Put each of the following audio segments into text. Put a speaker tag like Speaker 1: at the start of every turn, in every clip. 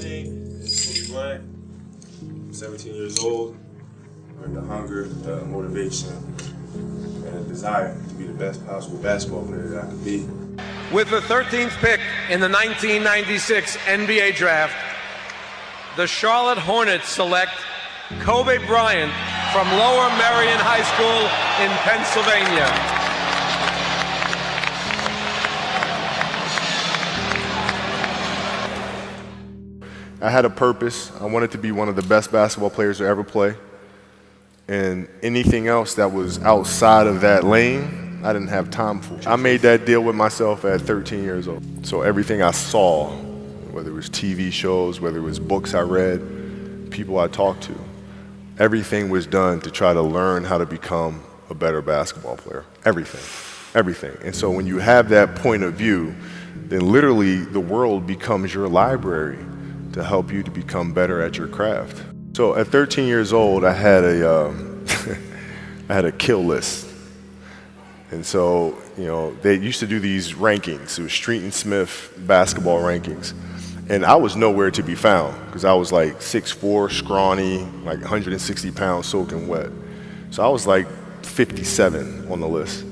Speaker 1: name is Bryant. I'm 17 years old. With the hunger, the motivation, and the desire to be the best possible basketball player that I could be.
Speaker 2: With the 13th pick in the 1996 NBA Draft, the Charlotte Hornets select Kobe Bryant from Lower Merion High School in Pennsylvania.
Speaker 3: I had a purpose. I wanted to be one of the best basketball players to ever play. And anything else that was outside of that lane, I didn't have time for. I made that deal with myself at 13 years old. So everything I saw, whether it was TV shows, whether it was books I read, people I talked to, everything was done to try to learn how to become a better basketball player. Everything. And so when you have that point of view, then literally the world becomes your library to help you to become better at your craft. So at 13 years old, I had a I had a kill list. And so, you know, they used to do these rankings. It was Street and Smith basketball rankings. And I was nowhere to be found because I was like 6'4", scrawny, like 160 pounds soaking wet. So I was like 57 on the list.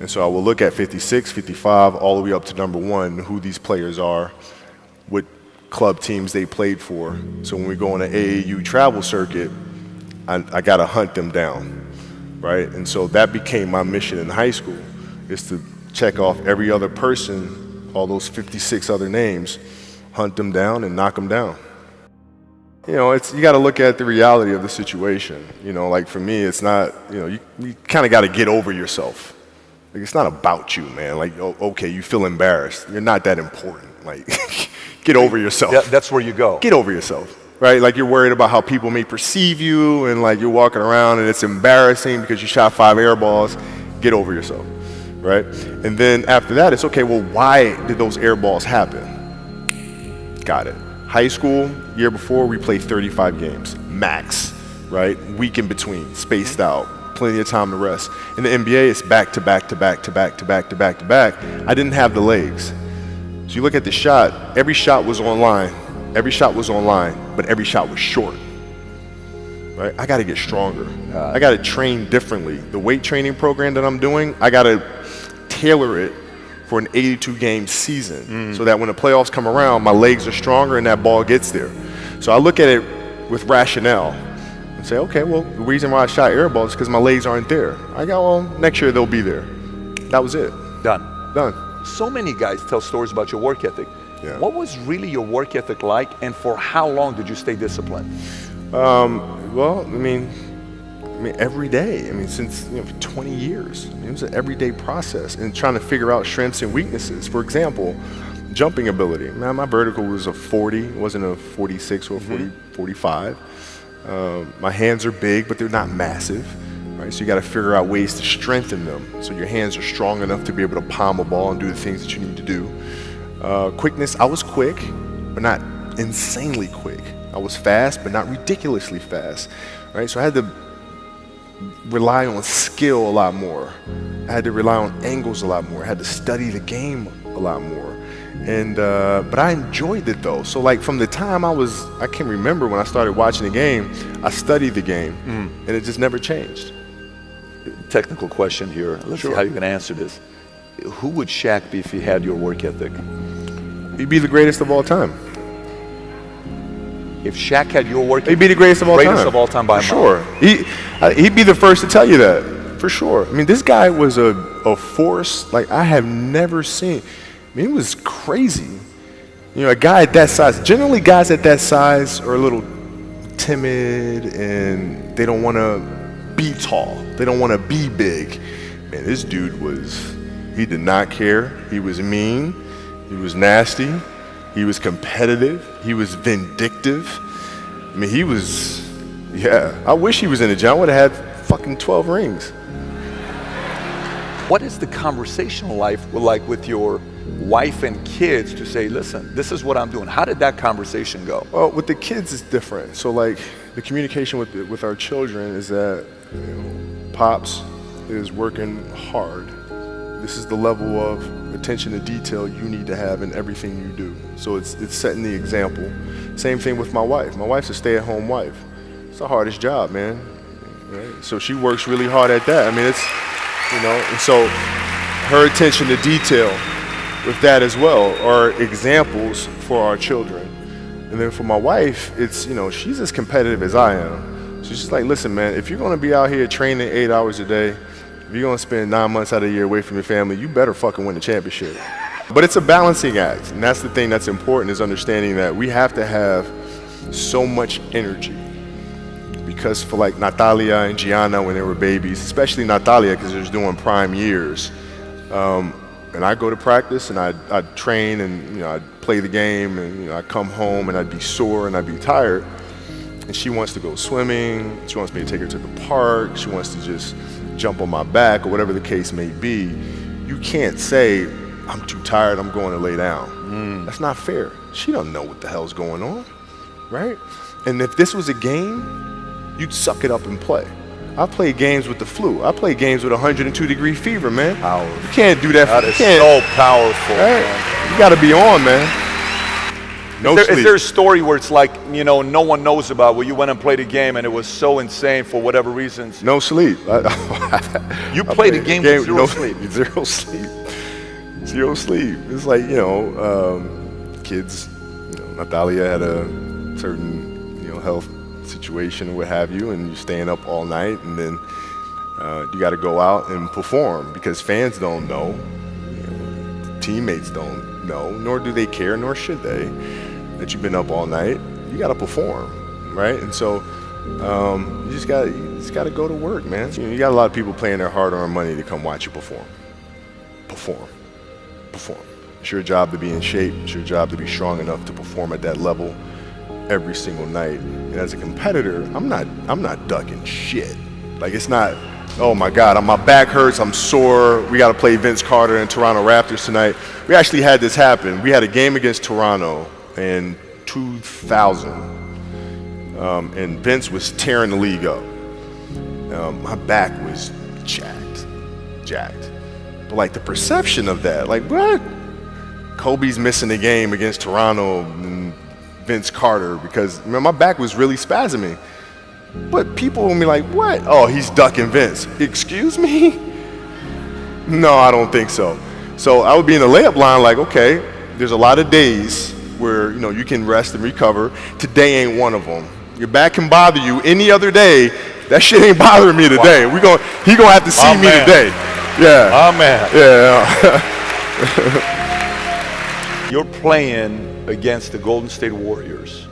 Speaker 3: And so I would look at 56, 55, all the way up to number 1, who these players are, what club teams they played for. So when we go on an AAU travel circuit, I got to hunt them down, right? And so that became my mission in high school, is to check off every other person, all those 56 other names, hunt them down and knock them down. You know, you got to look at the reality of the situation. You know, like for me, it's not, you know, you kind of got to get over yourself. Like, it's not about you, man. Like, okay, you feel embarrassed. You're not that important. Like, get over yourself.
Speaker 4: That's where you go.
Speaker 3: Get over yourself, right? Like, you're worried about how people may perceive you, and like you're walking around and it's embarrassing because you shot 5 air balls. Get over yourself, right? And then after that, it's okay, well, why did those air balls happen? Got it. High school, year before, we played 35 games, max, right? Week in between, spaced out. Plenty of time to rest. In the NBA, it's back to back to back to back to back to back to back. I didn't have the legs. So you look at the shot, every shot was online. Every shot was online, but every shot was short. Right? I got to get stronger. I got to train differently. The weight training program that I'm doing, I got to tailor it for an 82-game season so that when the playoffs come around, my legs are stronger and that ball gets there. So I look at it with rationale. Say, okay, well, the reason why I shot air balls is because my legs aren't there. I go, well, next year they'll be there. That was it. Done.
Speaker 4: So many guys tell stories about your work ethic.
Speaker 3: Yeah.
Speaker 4: What was really your work ethic like, and for how long did you stay disciplined?
Speaker 3: Well, I mean, every day. I mean, since for 20 years. It was an everyday process and trying to figure out strengths and weaknesses. For example, jumping ability. Man, my vertical was a 40, it wasn't a 46 or a 45. My hands are big, but they're not massive, right? So you got to figure out ways to strengthen them so your hands are strong enough to be able to palm a ball and do the things that you need to do. Quickness, I was quick, but not insanely quick. I was fast, but not ridiculously fast, right? So I had to rely on skill a lot more. I had to rely on angles a lot more. I had to study the game a lot more. And but I enjoyed it though. So like from the time I can remember when I started watching the game, I studied the game, and it just never changed.
Speaker 4: Technical question here. Let's see how you can answer this. Who would Shaq be if he had your work ethic?
Speaker 3: He'd be the greatest of all time.
Speaker 4: If Shaq had your work ethic,
Speaker 3: he'd be the greatest of all time.
Speaker 4: Greatest of all time by a
Speaker 3: mile. Sure. He'd be the first to tell you that, for sure. I mean, this guy was a force like I have never seen. I mean, it was crazy. You know, a guy at that size, generally guys at that size are a little timid and they don't want to be tall. They don't want to be big. Man, this dude he did not care. He was mean. He was nasty. He was competitive. He was vindictive. I mean, I wish he was in the gym. I would have had fucking 12 rings.
Speaker 4: What is the conversational life like with your wife and kids to say, listen, this is what I'm doing? How did that conversation go?
Speaker 3: Well, with the kids, it's different. So like the communication with our children is that Pops is working hard. this is the level of attention to detail you need to have in everything you do. So it's setting the example. Same thing with my wife. My wife's a stay-at-home wife. It's the hardest job, man. Right? So she works really hard at that. I mean, it's, and so her attention to detail with that as well are examples for our children. And then for my wife, it's, she's as competitive as I am. So she's like, listen, man, if you're going to be out here training 8 hours a day, if you're going to spend 9 months out of the year away from your family, you better fucking win the championship. But it's a balancing act. And that's the thing that's important, is understanding that we have to have so much energy. Because for like Natalia and Gianna when they were babies, especially Natalia because they're doing prime years, and I go to practice and I'd train and I'd play the game and I'd come home and I'd be sore and I'd be tired. And she wants to go swimming, she wants me to take her to the park, she wants to just jump on my back or whatever the case may be. You can't say, I'm too tired, I'm going to lay down. That's not fair. She doesn't know what the hell's going on, right? And if this was a game, you'd suck it up and play. I play games with the flu. I play games with 102-degree fever, man.
Speaker 4: Powerful.
Speaker 3: You can't do that.
Speaker 4: That is so powerful,
Speaker 3: right?
Speaker 4: Man.
Speaker 3: You got to be on, man. No sleep.
Speaker 4: Is there a story where it's like, no one knows about, where you went and played a game and it was so insane for whatever reasons?
Speaker 3: No sleep.
Speaker 4: You played a game with zero sleep.
Speaker 3: Zero sleep. Zero sleep. It's like, kids, Natalia had a certain, health situation or what have you, and you're staying up all night, and then you got to go out and perform because fans don't know, teammates don't know, nor do they care, nor should they, that you've been up all night. You got to perform, right? And so you just got to go to work, man. You got a lot of people paying their hard-earned money to come watch you perform. It's your job to be in shape. It's your job to be strong enough to perform at that level every single night. And as a competitor, I'm not ducking shit. Like, it's not, oh my God, my back hurts, I'm sore, we gotta play Vince Carter and Toronto Raptors tonight. We actually had this happen. We had a game against Toronto in 2000, and Vince was tearing the league up. My back was jacked. But like the perception of that, like, what? Kobe's missing the game against Toronto and Vince Carter because my back was really spasming. But people will be like, what? Oh, he's ducking Vince. Excuse me? No, I don't think so. So I would be in the layup line like, okay, there's a lot of days where you can rest and recover. Today ain't one of them. Your back can bother you any other day. That shit ain't bothering me today.
Speaker 4: Wow.
Speaker 3: He gonna have to see me today. Yeah.
Speaker 4: Amen.
Speaker 3: Yeah.
Speaker 4: You're playing against the Golden State Warriors.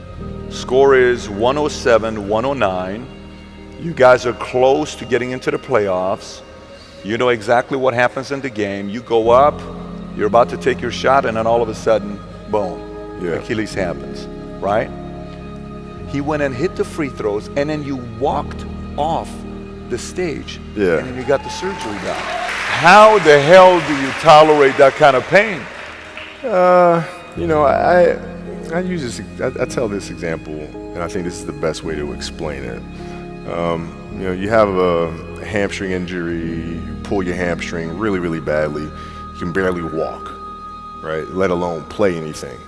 Speaker 4: Score is 107-109. You guys are close to getting into the playoffs. You know exactly what happens in the game. You go up, you're about to take your shot, and then all of a sudden, boom, Achilles happens, right? He went and hit the free throws, and then you walked off the stage, and then you got the surgery done. How the hell do you tolerate that kind of pain?
Speaker 3: I use this. I tell this example, and I think this is the best way to explain it. You have a hamstring injury, you pull your hamstring really, really badly. You can barely walk, right? Let alone play anything,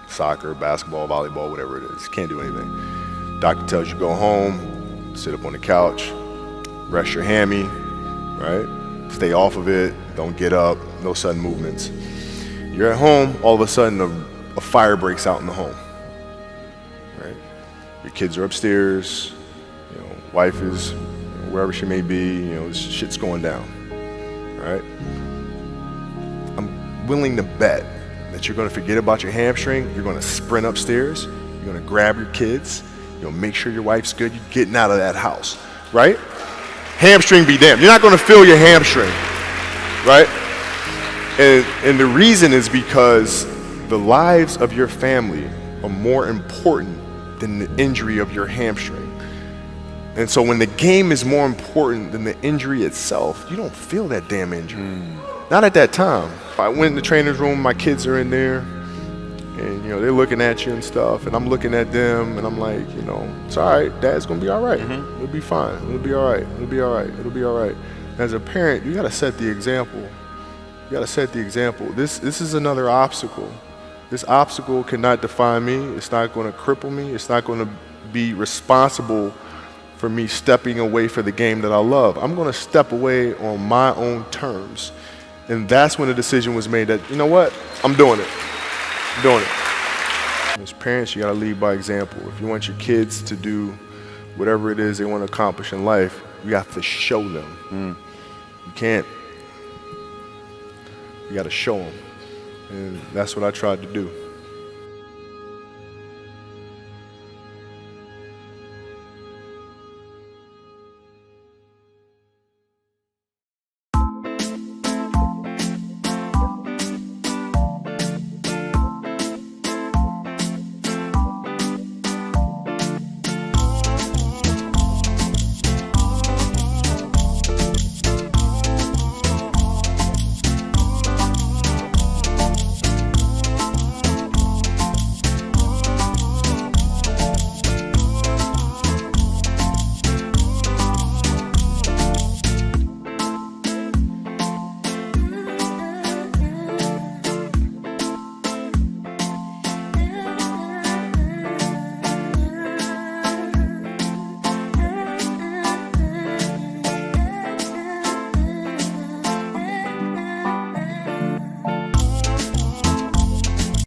Speaker 3: soccer, basketball, volleyball, whatever it is. You can't do anything. Doctor tells you go home, sit up on the couch, rest your hammy, right? Stay off of it. Don't get up. No sudden movements. You're at home, all of a sudden a fire breaks out in the home, right? Your kids are upstairs, wife is wherever she may be, shit's going down, right? I'm willing to bet that you're gonna forget about your hamstring, you're gonna sprint upstairs, you're gonna grab your kids, make sure your wife's good, you're getting out of that house, right? Hamstring be damned. You're not gonna feel your hamstring, right? And the reason is because the lives of your family are more important than the injury of your hamstring. And so when the game is more important than the injury itself, you don't feel that damn injury. Not at that time. I went in the trainer's room, my kids are in there, and they're looking at you and stuff, and I'm looking at them, and I'm like, it's all right, Dad's gonna be all right. It'll be fine. It'll be all right. It'll be all right. It'll be all right. As a parent, you gotta set the example You got to set the example. This is another obstacle. This obstacle cannot define me. It's not going to cripple me. It's not going to be responsible for me stepping away for the game that I love. I'm going to step away on my own terms. And that's when the decision was made that, you know what, I'm doing it. I'm doing it. As parents, you got to lead by example. If you want your kids to do whatever it is they want to accomplish in life, you have to show them. You can't. You got to show them. And that's what I tried to do.